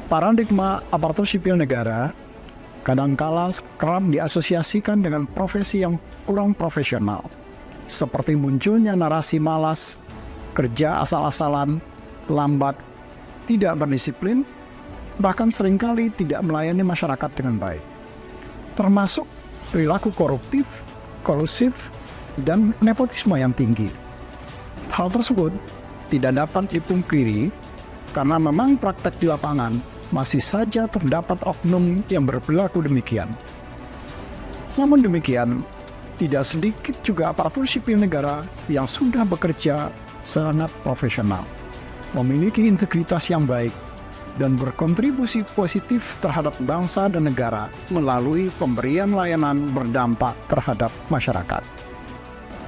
Paradigma aparatur sipil negara kadangkala kerap diasosiasikan dengan profesi yang kurang profesional, seperti munculnya narasi malas, kerja asal-asalan, lambat, tidak berdisiplin, bahkan seringkali tidak melayani masyarakat dengan baik, termasuk perilaku koruptif, kolusif, dan nepotisme yang tinggi. Hal tersebut tidak dapat dipungkiri karena memang praktek di lapangan masih saja terdapat oknum yang berperilaku demikian. Namun demikian, tidak sedikit juga aparatur sipil negara yang sudah bekerja sangat profesional, memiliki integritas yang baik, dan berkontribusi positif terhadap bangsa dan negara melalui pemberian layanan berdampak terhadap masyarakat.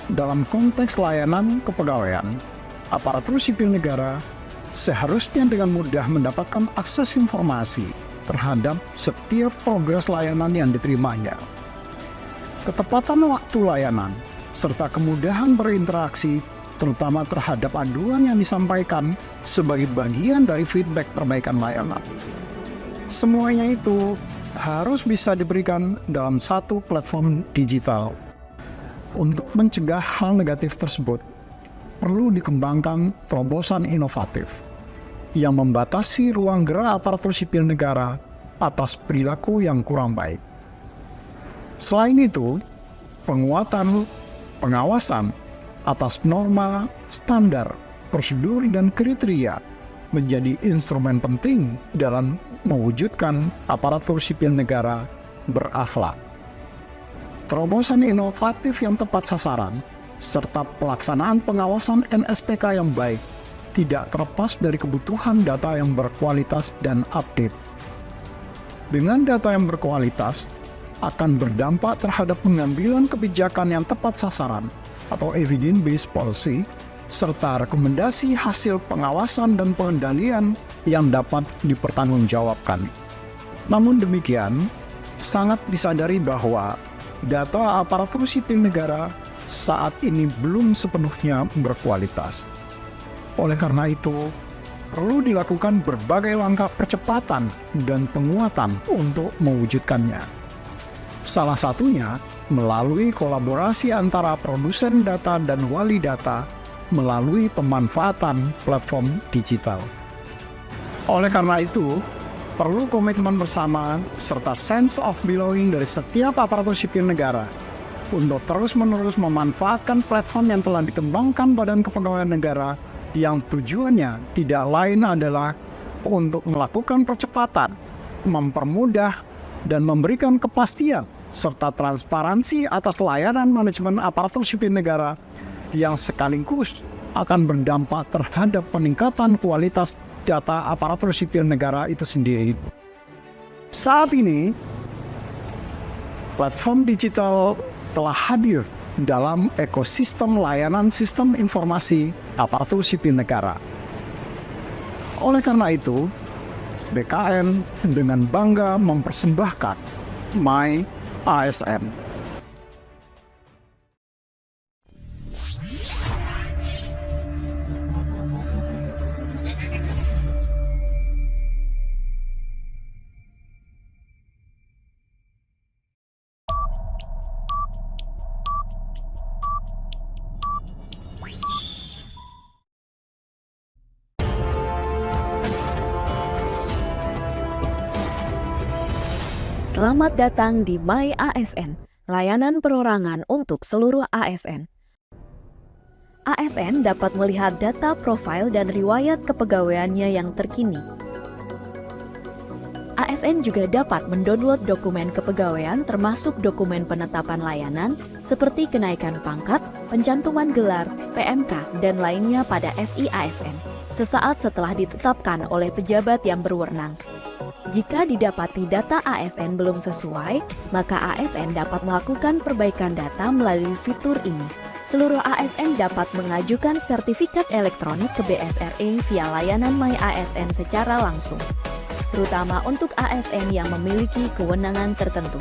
Dalam konteks layanan kepegawaian, aparatur sipil negara seharusnya dengan mudah mendapatkan akses informasi terhadap setiap progres layanan yang diterimanya. Ketepatan waktu layanan, serta kemudahan berinteraksi, terutama terhadap aduan yang disampaikan sebagai bagian dari feedback perbaikan layanan. Semuanya itu harus bisa diberikan dalam satu platform digital. Untuk mencegah hal negatif tersebut, perlu dikembangkan terobosan inovatif yang membatasi ruang gerak aparatur sipil negara atas perilaku yang kurang baik. Selain itu, penguatan pengawasan atas norma, standar, prosedur, dan kriteria menjadi instrumen penting dalam mewujudkan aparatur sipil negara berakhlak. Terobosan inovatif yang tepat sasaran serta pelaksanaan pengawasan NSPK yang baik tidak terlepas dari kebutuhan data yang berkualitas dan update. Dengan data yang berkualitas, akan berdampak terhadap pengambilan kebijakan yang tepat sasaran atau evidence-based policy, serta rekomendasi hasil pengawasan dan pengendalian yang dapat dipertanggungjawabkan. Namun demikian, sangat disadari bahwa data aparatur sipil negara saat ini belum sepenuhnya berkualitas. Oleh karena itu, perlu dilakukan berbagai langkah percepatan dan penguatan untuk mewujudkannya. Salah satunya melalui kolaborasi antara produsen data dan wali data melalui pemanfaatan platform digital. Oleh karena itu, perlu komitmen bersama serta sense of belonging dari setiap aparatur sipil negara untuk terus-menerus memanfaatkan platform yang telah dikembangkan Badan Kepegawaian Negara yang tujuannya tidak lain adalah untuk melakukan percepatan, mempermudah, dan memberikan kepastian serta transparansi atas layanan manajemen aparatur sipil negara yang sekaligus akan berdampak terhadap peningkatan kualitas data aparatur sipil negara itu sendiri. Saat ini, platform digital telah hadir dalam ekosistem layanan sistem informasi aparatur sipil negara. Oleh karena itu, BKN dengan bangga mempersembahkan My ASN. Selamat datang di My ASN, layanan perorangan untuk seluruh ASN. ASN dapat melihat data profil dan riwayat kepegawaiannya yang terkini. ASN juga dapat mendownload dokumen kepegawaian termasuk dokumen penetapan layanan seperti kenaikan pangkat, pencantuman gelar, PMK, dan lainnya pada SI ASN sesaat setelah ditetapkan oleh pejabat yang berwenang. Jika didapati data ASN belum sesuai, maka ASN dapat melakukan perbaikan data melalui fitur ini. Seluruh ASN dapat mengajukan sertifikat elektronik ke BSRE via layanan My ASN secara langsung, terutama untuk ASN yang memiliki kewenangan tertentu.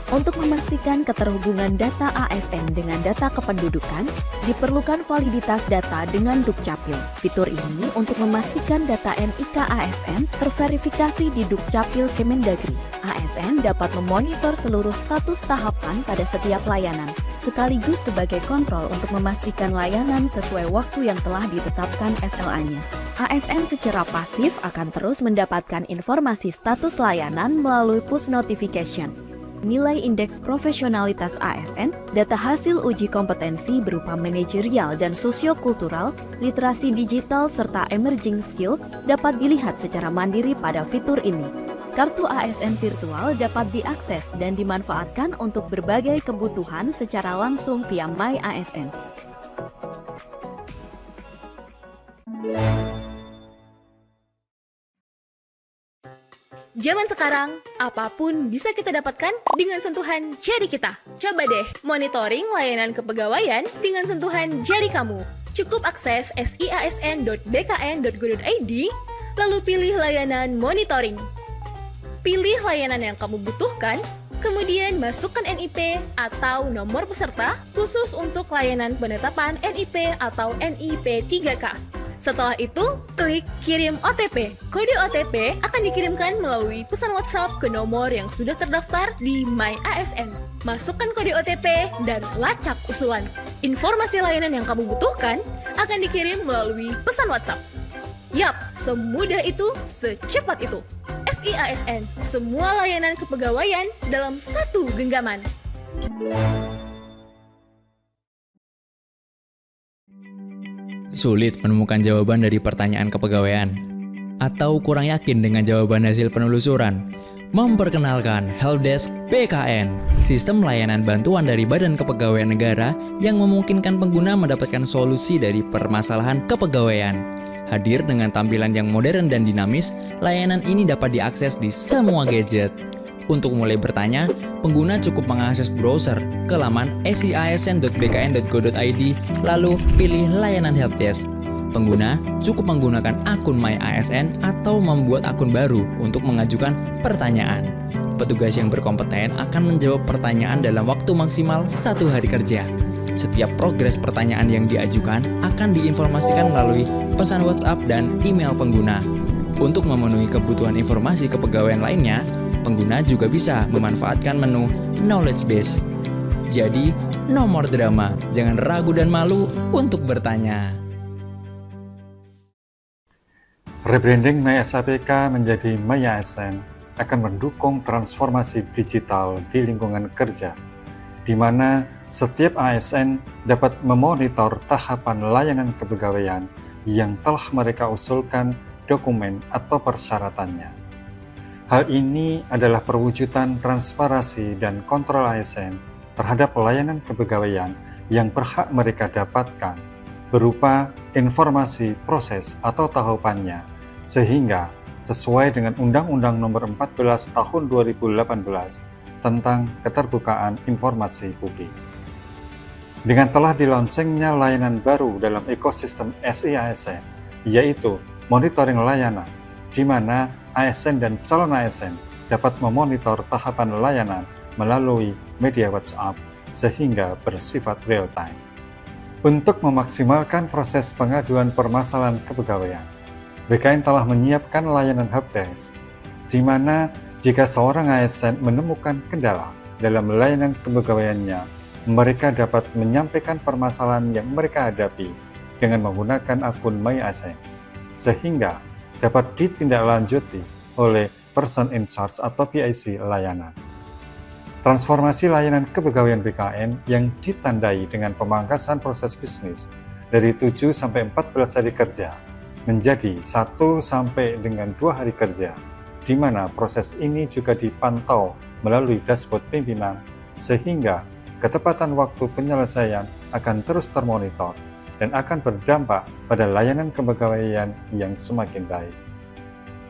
Untuk memastikan keterhubungan data ASN dengan data kependudukan, diperlukan validitas data dengan Dukcapil. Fitur ini untuk memastikan data NIK ASN terverifikasi di Dukcapil Kemendagri. ASN dapat memonitor seluruh status tahapan pada setiap layanan, sekaligus sebagai kontrol untuk memastikan layanan sesuai waktu yang telah ditetapkan SLA-nya. ASN secara pasif akan terus mendapatkan informasi status layanan melalui push notification. Nilai indeks profesionalitas ASN, data hasil uji kompetensi berupa manajerial dan sosiokultural, literasi digital, serta emerging skill dapat dilihat secara mandiri pada fitur ini. Kartu ASN virtual dapat diakses dan dimanfaatkan untuk berbagai kebutuhan secara langsung via My ASN. Zaman sekarang, apapun bisa kita dapatkan dengan sentuhan jari kita. Coba deh, monitoring layanan kepegawaian dengan sentuhan jari kamu. Cukup akses siasn.bkn.go.id, lalu pilih layanan monitoring. Pilih layanan yang kamu butuhkan, kemudian masukkan NIP atau nomor peserta khusus untuk layanan penetapan NIP atau NIP 3K. Setelah itu, klik kirim OTP. Kode OTP akan dikirimkan melalui pesan WhatsApp ke nomor yang sudah terdaftar di My ASN. Masukkan kode OTP dan lacak usulan. Informasi layanan yang kamu butuhkan akan dikirim melalui pesan WhatsApp. Yap, semudah itu, secepat itu. SIASN, semua layanan kepegawaian dalam satu genggaman. Sulit menemukan jawaban dari pertanyaan kepegawaian, atau kurang yakin dengan jawaban hasil penelusuran? Memperkenalkan Helpdesk BKN, sistem layanan bantuan dari Badan Kepegawaian Negara yang memungkinkan pengguna mendapatkan solusi dari permasalahan kepegawaian. Hadir dengan tampilan yang modern dan dinamis, layanan ini dapat diakses di semua gadget. Untuk mulai bertanya, pengguna cukup mengakses browser ke laman siasn.bkn.go.id, lalu pilih layanan Helpdesk. Pengguna cukup menggunakan akun My ASN atau membuat akun baru untuk mengajukan pertanyaan. Petugas yang berkompeten akan menjawab pertanyaan dalam waktu maksimal 1 hari kerja. Setiap progres pertanyaan yang diajukan akan diinformasikan melalui pesan WhatsApp dan email pengguna. Untuk memenuhi kebutuhan informasi kepegawaian lainnya, pengguna juga bisa memanfaatkan menu Knowledge Base. Jadi, nomor drama, jangan ragu dan malu untuk bertanya. Rebranding My SAPK menjadi My ASN akan mendukung transformasi digital di lingkungan kerja, di mana setiap ASN dapat memonitor tahapan layanan kepegawaian yang telah mereka usulkan dokumen atau persyaratannya. Hal ini adalah perwujudan transparansi dan kontrol ASN terhadap layanan kepegawaian yang berhak mereka dapatkan berupa informasi proses atau tahapannya, sehingga sesuai dengan Undang-Undang Nomor 14 Tahun 2018 tentang Keterbukaan Informasi Publik. Dengan telah dilaunchingnya layanan baru dalam ekosistem SIASN, yaitu monitoring layanan, di mana ASN dan calon ASN dapat memonitor tahapan layanan melalui media WhatsApp sehingga bersifat real time. Untuk memaksimalkan proses pengajuan permasalahan kepegawaian, BKN telah menyiapkan layanan Helpdesk, di mana jika seorang ASN menemukan kendala dalam layanan kepegawaiannya, mereka dapat menyampaikan permasalahan yang mereka hadapi dengan menggunakan akun My ASN, sehingga dapat ditindaklanjuti oleh Person in Charge atau PIC layanan. Transformasi layanan kepegawaian BKN yang ditandai dengan pemangkasan proses bisnis dari 7 sampai 14 hari kerja menjadi 1 sampai dengan 2 hari kerja, di mana proses ini juga dipantau melalui dashboard pimpinan, sehingga ketepatan waktu penyelesaian akan terus termonitor dan akan berdampak pada layanan kepegawaian yang semakin baik.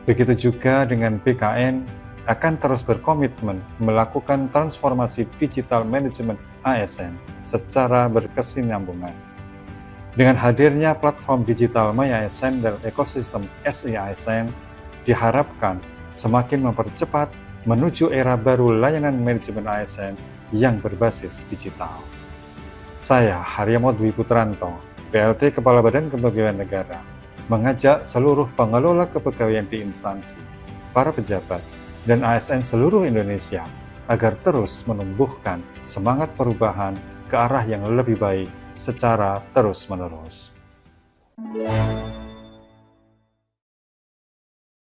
Begitu juga dengan BKN akan terus berkomitmen melakukan transformasi digital manajemen ASN secara berkesinambungan. Dengan hadirnya platform digital My ASN dan ekosistem SIASN diharapkan semakin mempercepat, menuju era baru layanan manajemen ASN yang berbasis digital. Saya, Haryamo Dwi Putranto, PLT Kepala Badan Kepegawaian Negara, mengajak seluruh pengelola kepegawaian di instansi, para pejabat, dan ASN seluruh Indonesia agar terus menumbuhkan semangat perubahan ke arah yang lebih baik secara terus-menerus.